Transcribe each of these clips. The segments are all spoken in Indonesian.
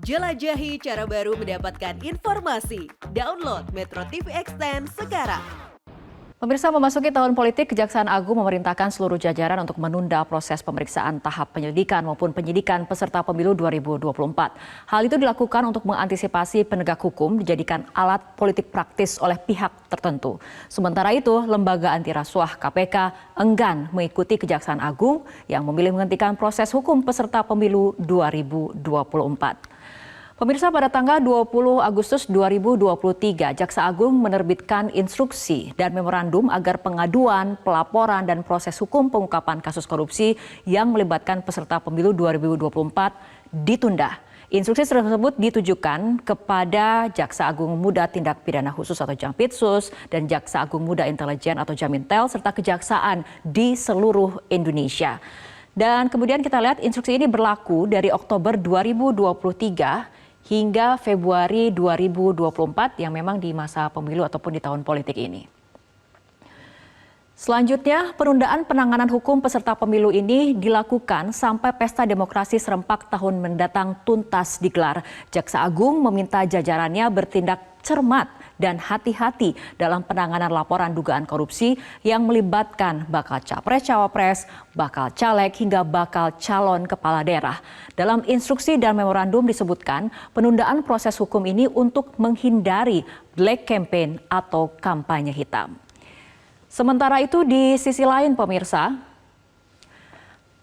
Jelajahi cara baru mendapatkan informasi. Download Metro TV Extend sekarang. Pemirsa, memasuki tahun politik, Kejaksaan Agung memerintahkan seluruh jajaran untuk menunda proses pemeriksaan tahap penyelidikan maupun penyidikan peserta pemilu 2024. Hal itu dilakukan untuk mengantisipasi penegak hukum dijadikan alat politik praktis oleh pihak tertentu. Sementara itu, Lembaga Anti Rasuah KPK enggan mengikuti Kejaksaan Agung yang memilih menghentikan proses hukum peserta pemilu 2024. Pemirsa, pada tanggal 20 Agustus 2023, Jaksa Agung menerbitkan instruksi dan memorandum agar pengaduan, pelaporan, dan proses hukum pengungkapan kasus korupsi yang melibatkan peserta pemilu 2024 ditunda. Instruksi tersebut ditujukan kepada Jaksa Agung Muda Tindak Pidana Khusus atau Jampitsus dan Jaksa Agung Muda Intelijen atau Jamintel serta kejaksaan di seluruh Indonesia. Dan kemudian kita lihat instruksi ini berlaku dari Oktober 2023 hingga Februari 2024 yang memang di masa pemilu ataupun di tahun politik ini. Selanjutnya, penundaan penanganan hukum peserta pemilu ini dilakukan sampai pesta demokrasi serempak tahun mendatang tuntas digelar. Jaksa Agung meminta jajarannya bertindak cermat dan hati-hati dalam penanganan laporan dugaan korupsi yang melibatkan bakal capres-cawapres, bakal caleg hingga bakal calon kepala daerah. Dalam instruksi dan memorandum disebutkan penundaan proses hukum ini untuk menghindari black campaign atau kampanye hitam. Sementara itu di sisi lain pemirsa,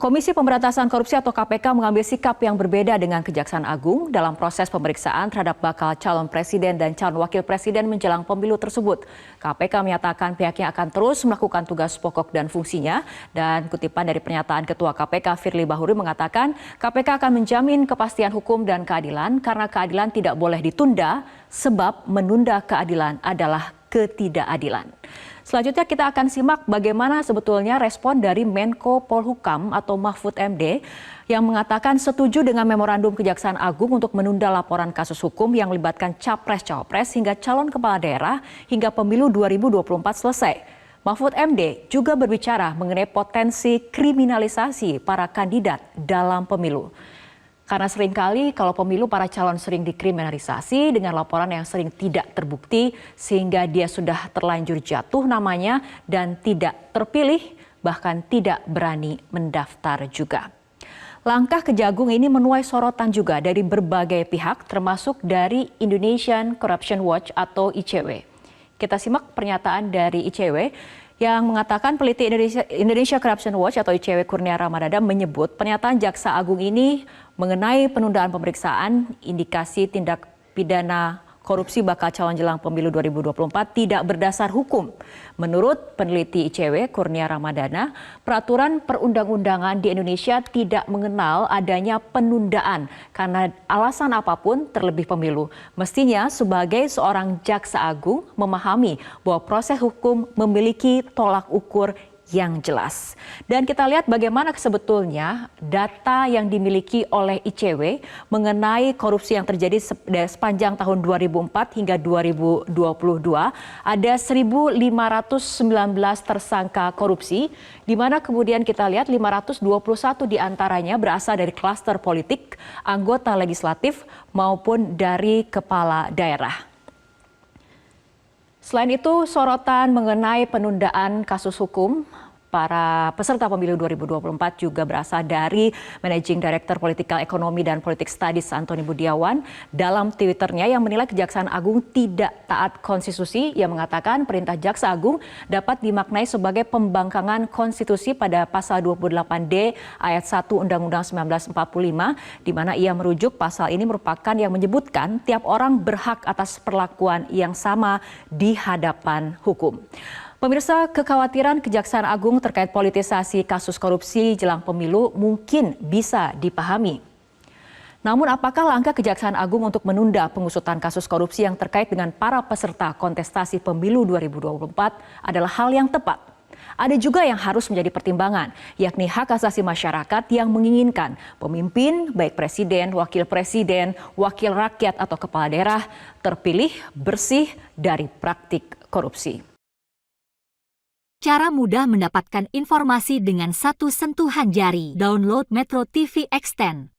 Komisi Pemberantasan Korupsi atau KPK mengambil sikap yang berbeda dengan Kejaksaan Agung dalam proses pemeriksaan terhadap bakal calon presiden dan calon wakil presiden menjelang pemilu tersebut. KPK menyatakan pihaknya akan terus melakukan tugas pokok dan fungsinya, dan kutipan dari pernyataan Ketua KPK Firly Bahuri mengatakan KPK akan menjamin kepastian hukum dan keadilan karena keadilan tidak boleh ditunda sebab menunda keadilan adalah ketidakadilan. Selanjutnya kita akan simak bagaimana sebetulnya respon dari Menko Polhukam atau Mahfud MD yang mengatakan setuju dengan memorandum Kejaksaan Agung untuk menunda laporan kasus hukum yang melibatkan capres-cawapres hingga calon kepala daerah hingga pemilu 2024 selesai. Mahfud MD juga berbicara mengenai potensi kriminalisasi para kandidat dalam pemilu. Karena seringkali kalau pemilu para calon sering dikriminalisasi dengan laporan yang sering tidak terbukti sehingga dia sudah terlanjur jatuh namanya dan tidak terpilih bahkan tidak berani mendaftar juga. Langkah Kejagung ini menuai sorotan juga dari berbagai pihak termasuk dari Indonesian Corruption Watch atau ICW. Kita simak pernyataan dari ICW yang mengatakan peneliti Indonesia Corruption Watch atau ICW Kurnia Ramadana menyebut pernyataan Jaksa Agung ini mengenai penundaan pemeriksaan indikasi tindak pidana korupsi bakal calon jelang pemilu 2024 tidak berdasar hukum. Menurut peneliti ICW Kurnia Ramadana, peraturan perundang-undangan di Indonesia tidak mengenal adanya penundaan karena alasan apapun terlebih pemilu. Mestinya sebagai seorang jaksa agung memahami bahwa proses hukum memiliki tolak ukur yang jelas. Dan kita lihat bagaimana sebetulnya data yang dimiliki oleh ICW mengenai korupsi yang terjadi sepanjang tahun 2004 hingga 2022. Ada 1.519 tersangka korupsi, di mana kemudian kita lihat 521 diantaranya berasal dari klaster politik, anggota legislatif maupun dari kepala daerah. Selain itu, sorotan mengenai penundaan kasus hukum para peserta pemilu 2024 juga berasal dari Managing Director Political Economy dan Politik Studies Antoni Budiawan dalam Twitternya yang menilai Kejaksaan Agung tidak taat konstitusi. Yang mengatakan perintah Jaksa Agung dapat dimaknai sebagai pembangkangan konstitusi pada pasal 28D ayat 1 Undang-Undang 1945 di mana ia merujuk pasal ini merupakan yang menyebutkan tiap orang berhak atas perlakuan yang sama di hadapan hukum. Pemirsa, kekhawatiran Kejaksaan Agung terkait politisasi kasus korupsi jelang pemilu mungkin bisa dipahami. Namun apakah langkah Kejaksaan Agung untuk menunda pengusutan kasus korupsi yang terkait dengan para peserta kontestasi pemilu 2024 adalah hal yang tepat? Ada juga yang harus menjadi pertimbangan, yakni hak asasi masyarakat yang menginginkan pemimpin, baik presiden, wakil rakyat atau kepala daerah terpilih bersih dari praktik korupsi. Cara mudah mendapatkan informasi dengan satu sentuhan jari. Download Metro TV Extend.